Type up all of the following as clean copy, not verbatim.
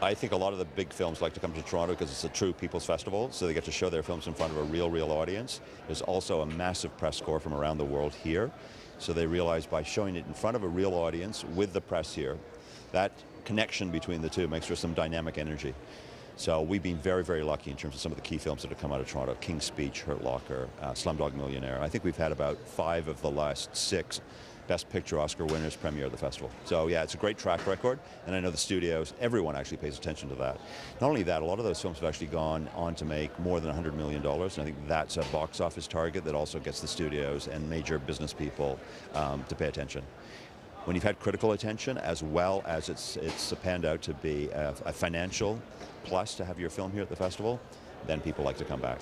I think a lot of the big films like to come to Toronto because it's a true people's festival, so they get to show their films in front of a real audience. There's also a massive press corps from around the world here, so they realize by showing it in front of a real audience with the press here, that connection between the two makes for some dynamic energy. So we've been very lucky in terms of some of the key films that have come out of Toronto. King's Speech, Hurt Locker, Slumdog Millionaire. I think we've had about 5 of the last 6 Best Picture Oscar winners premiere at the festival. So yeah, it's a great track record, and I know the studios, everyone actually pays attention to that. Not only that, a lot of those films have actually gone on to make more than $100 million, and I think that's a box office target that also gets the studios and major business people to pay attention. When you've had critical attention, as well as it's panned out to be a financial plus to have your film here at the festival, then people like to come back.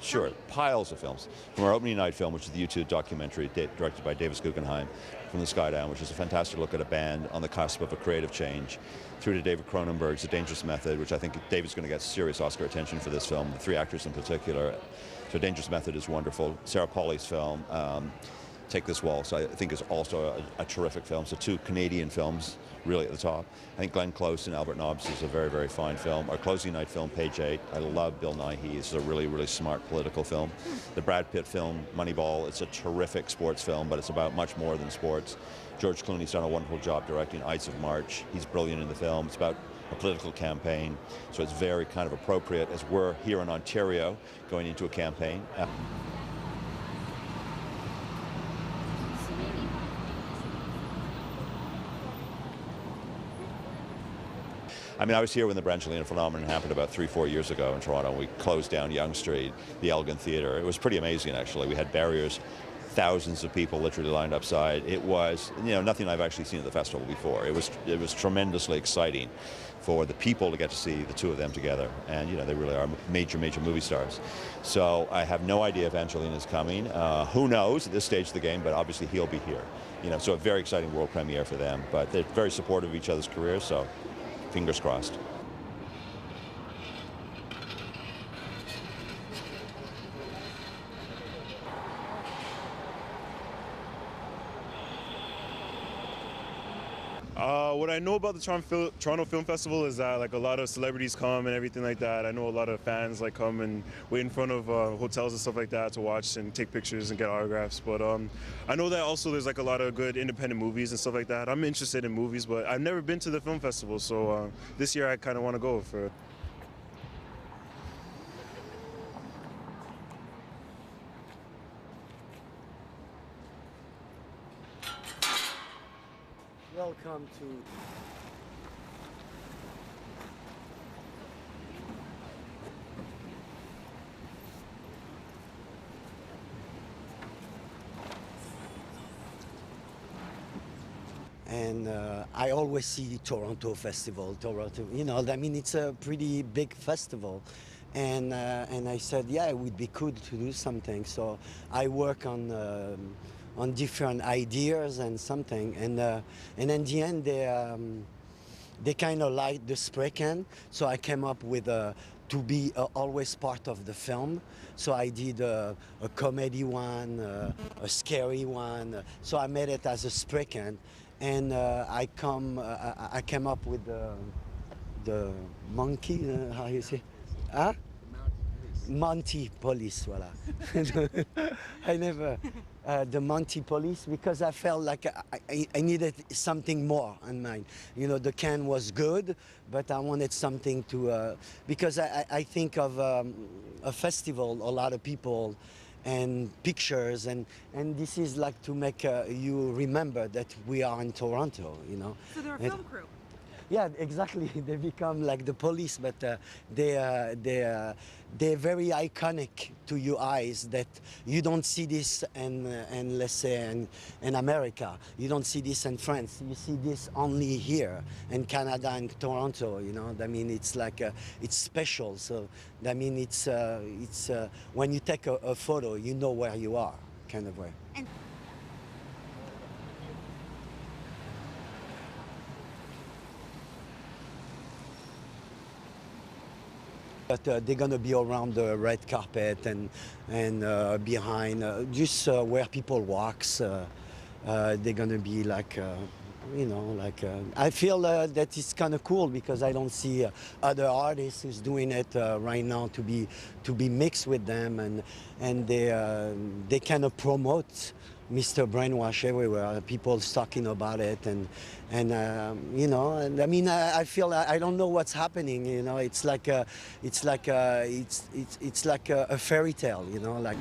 Sure, piles of films. From our opening night film, which is the YouTube documentary directed by Davis Guggenheim, From the Sky Down, which is a fantastic look at a band on the cusp of a creative change, through to David Cronenberg's The Dangerous Method, which I think David's going to get serious Oscar attention for this film, the 3 actors in particular. So Dangerous Method is wonderful. Sarah Polley's film, Take This Waltz, I think is also a terrific film. So 2 Canadian films really at the top. I think Glenn Close and Albert Nobbs is a very fine film. Our closing night film, Page 8, I love Bill Nighy. It's a really smart political film. The Brad Pitt film, Moneyball, it's a terrific sports film, but it's about much more than sports. George Clooney's done a wonderful job directing Ides of March. He's brilliant in the film. It's about a political campaign, so it's very kind of appropriate as we're here in Ontario going into a campaign. I mean, I was here when the Brangelina phenomenon happened about 3-4 years ago in Toronto. We closed down Yonge Street, the Elgin Theatre. It was pretty amazing, actually. We had barriers, thousands of people literally lined upside. It was, nothing I've actually seen at the festival before. It was tremendously exciting for the people to get to see the 2 of them together. And, they really are major movie stars. So I have no idea if Angelina's coming. Who knows at this stage of the game, but obviously he'll be here. So a very exciting world premiere for them. But they're very supportive of each other's careers, so fingers crossed. What I know about the Toronto Film Festival is that a lot of celebrities come and everything like that. I know a lot of fans come and wait in front of hotels and stuff like that to watch and take pictures and get autographs. But I know that also there's a lot of good independent movies and stuff like that. I'm interested in movies, but I've never been to the film festival, so this year I kind of want to go for it. Welcome to... And I always see Toronto Festival, I mean, it's a pretty big festival. And I said, yeah, it would be good to do something. So I work on different ideas and something, and in the end they kind of liked the spray can, so I came up with to be always part of the film. So I did a comedy one, a scary one. So I made it as a spray can, and I came up with the monkey. How you say? Huh? Monty Police, voila. I never, the Monty Police, because I felt like I needed something more on mine. The can was good, but I wanted something to, because I think of a festival, a lot of people and pictures, and this is to make you remember that we are in Toronto, So they're a film crew. Yeah, exactly. They become like the police, but they're very iconic to your eyes. That you don't see this in let's say in America. You don't see this in France. You see this only here in Canada and Toronto. I mean, it's it's special. So I mean, it's when you take a photo, you know where you are, kind of way. But they're gonna be around the red carpet and behind, just where people walks. They're gonna be like, you know, like I feel that it's kind of cool because I don't see other artists who's doing it right now to be mixed with them, and they kind of promote Mr. Brainwash everywhere. People's talking about it, and you know, and I mean, I feel I don't know what's happening. You know, it's like a fairy tale. You know, like.